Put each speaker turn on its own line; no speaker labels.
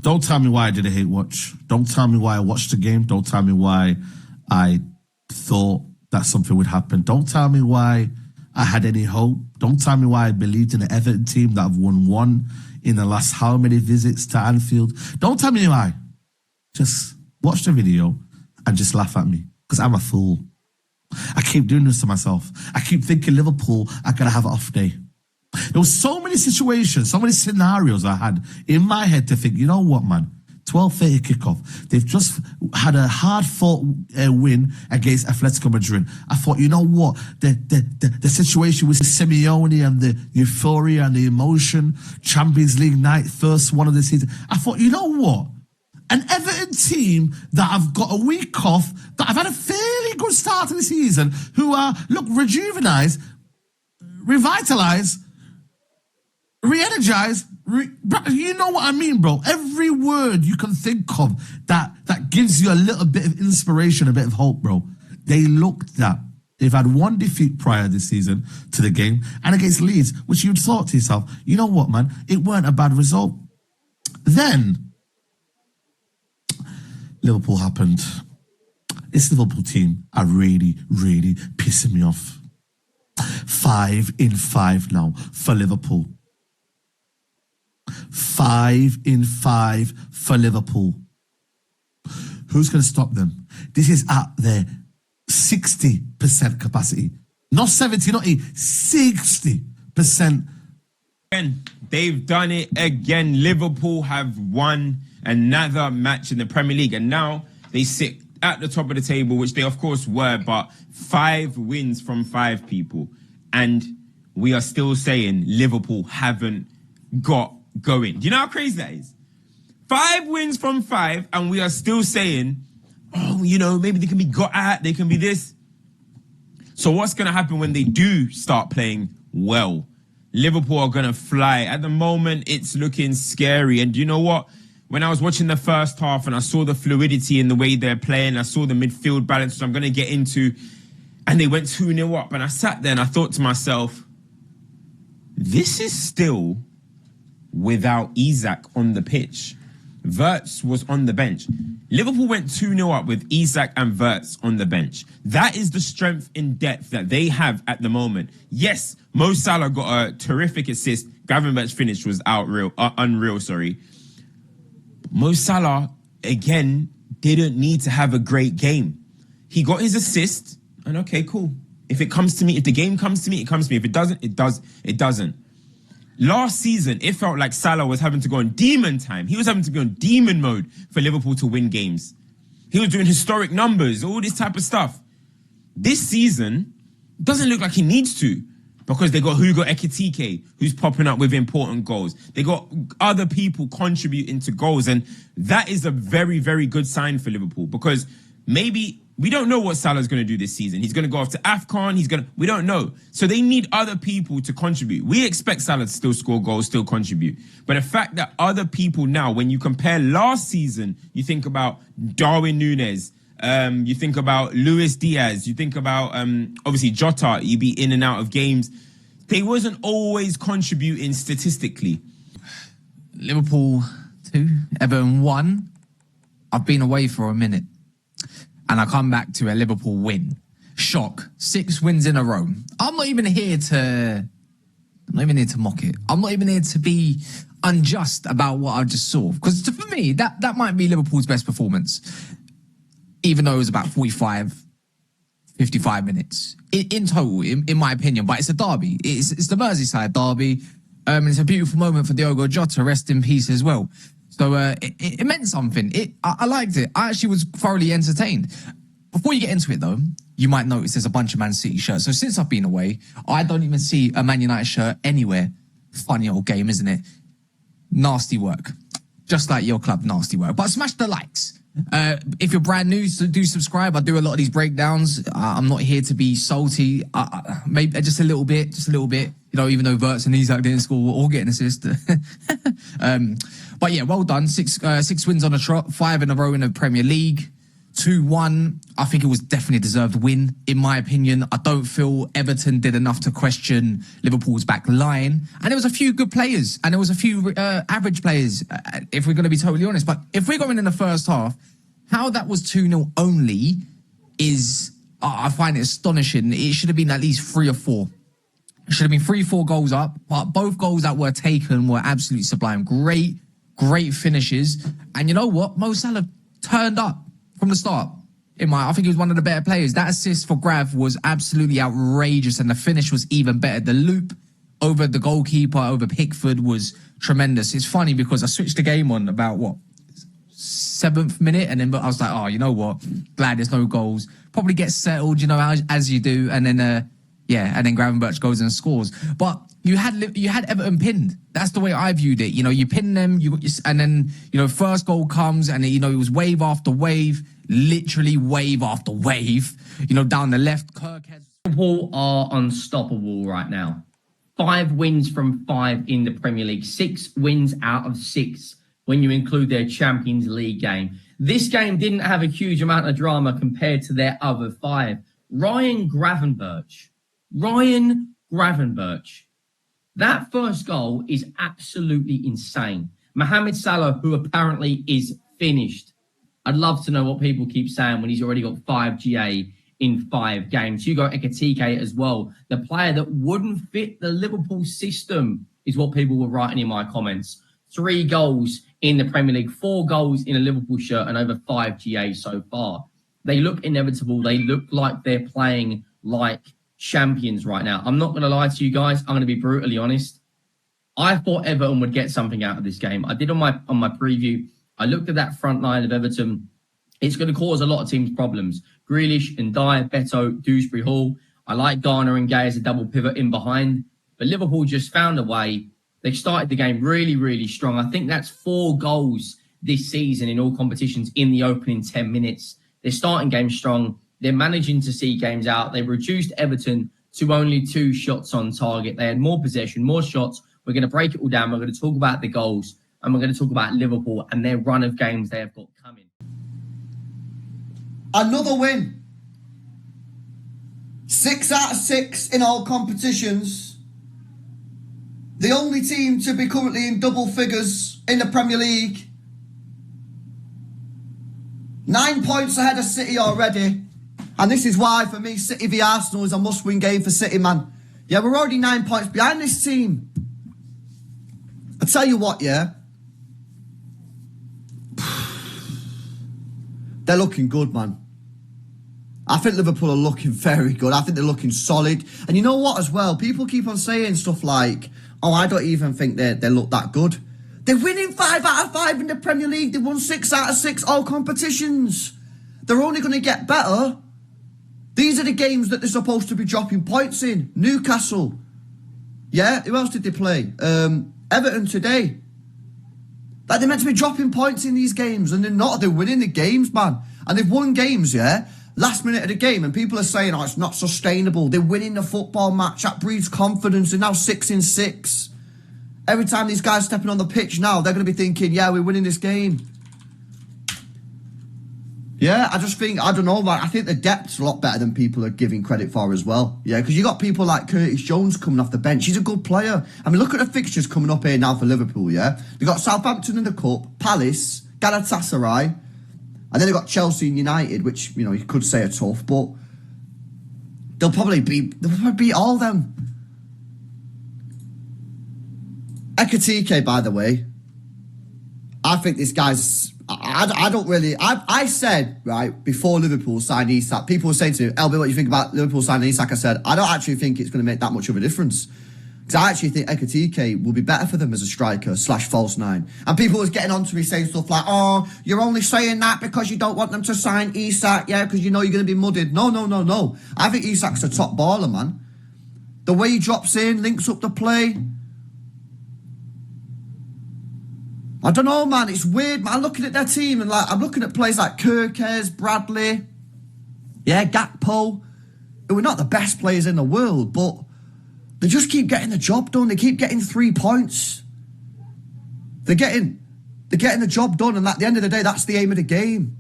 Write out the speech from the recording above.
Don't tell me why I did a hate watch. Don't tell me why I watched the game. Don't tell me why I thought that something would happen. Don't tell me why I had any hope. Don't tell me why I believed in the Everton team that have won one in the last how many visits to Anfield. Don't tell me why. Just watch the video and just laugh at me because I'm a fool. I keep doing this to myself. I keep thinking Liverpool are going to have an off day. There was so many situations, so many scenarios I had in my head to think, you know what, man? 12:30 kickoff. They've just had a hard-fought win against Atletico Madrid. I thought, you know what? The situation with Simeone and the euphoria and the emotion, Champions League night, first one of the season. I thought, you know what? An Everton team that have got a week off, that have had a fairly good start to the season, who are, look, rejuvenized, revitalized, re-energized, you know what I mean, bro? Every word you can think of that gives you a little bit of inspiration, a bit of hope, bro. They looked that. They've had one defeat prior this season to the game and against Leeds, which you'd thought to yourself, you know what, man? It weren't a bad result. Then Liverpool happened. This Liverpool team are really, really pissing me off. 5 in 5 now for Liverpool. 5 in 5 for Liverpool. Who's going to stop them? This is at their 60% capacity. Not 70, not 80, 60%.
Again, they've done it again. Liverpool have won another match in the Premier League, and now they sit at the top of the table, which they of course were, but 5 wins from 5 people. And we are still saying Liverpool haven't got going. Do you know how crazy that is? 5 wins from 5, and we are still saying, oh, you know, maybe they can be got at, they can be this. So what's going to happen when they do start playing well? Liverpool are going to fly. At the moment, it's looking scary. And you know what? When I was watching the first half and I saw the fluidity in the way they're playing, I saw the midfield balance, which I'm going to get into, and they went 2-0 up. And I sat there and I thought to myself, this is still without Isak on the pitch. Wirtz was on the bench. Liverpool went 2-0 up with Isak and Wirtz on the bench. That is the strength in depth that they have at the moment. Yes, Mo Salah got a terrific assist. Gravenberch finish was unreal. Mo Salah, again, didn't need to have a great game. He got his assist, and okay, cool. If it comes to me, if the game comes to me, it comes to me. If it doesn't, it doesn't. Last season, it felt like Salah was having to go on demon time. He was having to be on demon mode for Liverpool to win games. He was doing historic numbers, all this type of stuff. This season, doesn't look like he needs to, because they got Ekitike, who's popping up with important goals. They got other people contributing to goals, and that is a very, very good sign for Liverpool, because maybe we don't know what Salah's going to do this season. He's going to go off to AFCON. We don't know. So they need other people to contribute. We expect Salah to still score goals, still contribute. But the fact that other people now, when you compare last season, you think about Darwin Núñez, you think about Luis Diaz, you think about, obviously, Jota, he'd be in and out of games. They wasn't always contributing statistically.
Liverpool 2, Everton 1. I've been away for a minute. And I come back to a Liverpool win. Shock. 6 wins in a row. I'm not even here to mock it. I'm not even here to be unjust about what I just saw. Because for me, that might be Liverpool's best performance. Even though it was about 45, 55 minutes. In total, in my opinion. But it's a derby. It's the Merseyside derby. It's a beautiful moment for Diogo Jota. Rest in peace as well. So it meant something. I liked it. I actually was thoroughly entertained. Before you get into it, though, you might notice there's a bunch of Man City shirts. So since I've been away, I don't even see a Man United shirt anywhere. Funny old game, isn't it? Nasty work. Just like your club, nasty work. But smash the likes. If you're brand new, so do subscribe. I do a lot of these breakdowns. I'm not here to be salty. Maybe just a little bit. You know, even though Wirtz and Isak didn't score or get an assist. But yeah, well done. 6 wins on the trot, 5 in a row in the Premier League. 2-1, I think it was definitely a deserved win, in my opinion. I don't feel Everton did enough to question Liverpool's back line. And there was a few good players, and there was a few average players, if we're going to be totally honest. But if we're going in the first half, how that was 2-0 only is, I find it astonishing. It should have been at least 3 or 4. It should have been 3-4 goals up, but both goals that were taken were absolutely sublime. Great finishes. And you know what? Mo Salah turned up from the start. I think he was one of the better players. That assist for Grav was absolutely outrageous, and the finish was even better. The loop over the goalkeeper, over Pickford, was tremendous. It's funny because I switched the game on about, 7th minute, and then I was like, oh, you know what? Glad there's no goals. Probably get settled, as you do, and then and then Gravenberch goes and scores. But you had Everton pinned. That's the way I viewed it. You pin them, and then first goal comes, and it was wave after wave, literally wave after wave. Down the left, Kirk has.
Liverpool are unstoppable right now. 5 wins from 5 in the Premier League. 6 wins out of 6 when you include their Champions League game. This game didn't have a huge amount of drama compared to their other 5. Ryan Gravenberch. That first goal is absolutely insane. Mohamed Salah, who apparently is finished. I'd love to know what people keep saying when he's already got 5 GA in 5 games. Hugo Ekitike as well. The player that wouldn't fit the Liverpool system is what people were writing in my comments. 3 goals in the Premier League, 4 goals in a Liverpool shirt, and over 5 GA so far. They look inevitable. They look like they're playing like champions right now. I'm not going to lie to you guys. I'm going to be brutally honest. I thought Everton would get something out of this game. I did on my preview. I looked at that front line of Everton. It's going to cause a lot of teams problems. Grealish and Dyer, Beto, Dewsbury Hall. I like Garner and Gay as a double pivot in behind. But Liverpool just found a way. They started the game really, really strong. I think that's 4 goals this season in all competitions in the opening 10 minutes. They're starting games strong. They're managing to see games out. They reduced Everton to only 2 shots on target. They had more possession, more shots. We're going to break it all down. We're going to talk about the goals, and we're going to talk about Liverpool and their run of games they have got coming.
Another win. 6 out of 6 in all competitions. The only team to be currently in double figures in the Premier League. 9 points ahead of City already. And this is why, for me, City v Arsenal is a must-win game for City, man. Yeah, we're already 9 points behind this team. I tell you what, yeah. They're looking good, man. I think Liverpool are looking very good. I think they're looking solid. And you know what as well? People keep on saying stuff like, oh, I don't even think they look that good. They're winning 5 out of 5 in the Premier League. They won 6 out of 6 all competitions. They're only going to get better. These are the games that they're supposed to be dropping points in. Newcastle. Yeah, who else did they play? Everton today. Like, they're meant to be dropping points in these games, and they're not. They're winning the games, man. And they've won games, yeah, last minute of the game, and people are saying, oh, it's not sustainable. They're winning the football match. That breeds confidence. They're now 6 in 6. Every time these guys stepping on the pitch now, they're going to be thinking, yeah, we're winning this game. Yeah, I just think, I don't know, like, I think the depth's a lot better than people are giving credit for as well. Yeah, because you got people like Curtis Jones coming off the bench. He's a good player. I mean, look at the fixtures coming up here now for Liverpool, yeah? They've got Southampton in the Cup, Palace, Galatasaray, and then they've got Chelsea and United, which, you know, you could say are tough, but they'll probably beat all them. Ekitike, by the way, I think this guy's... I don't really... I said, right, before Liverpool signed Isak, people were saying to me, LB, what do you think about Liverpool signing Isak? I said, I don't actually think it's going to make that much of a difference. Because I actually think Ekitike will be better for them as a striker / false 9. And people was getting on to me saying stuff like, oh, you're only saying that because you don't want them to sign Isak, yeah, because you know you're going to be mudded. No. I think Isak's a top baller, man. The way he drops in, links up the play... I don't know, man. It's weird, man. I'm looking at their team and I'm looking at players like Kirkes, Bradley, yeah, Gakpo, who are not the best players in the world, but they just keep getting the job done. They keep getting 3 points. They're getting the job done, and at the end of the day, that's the aim of the game.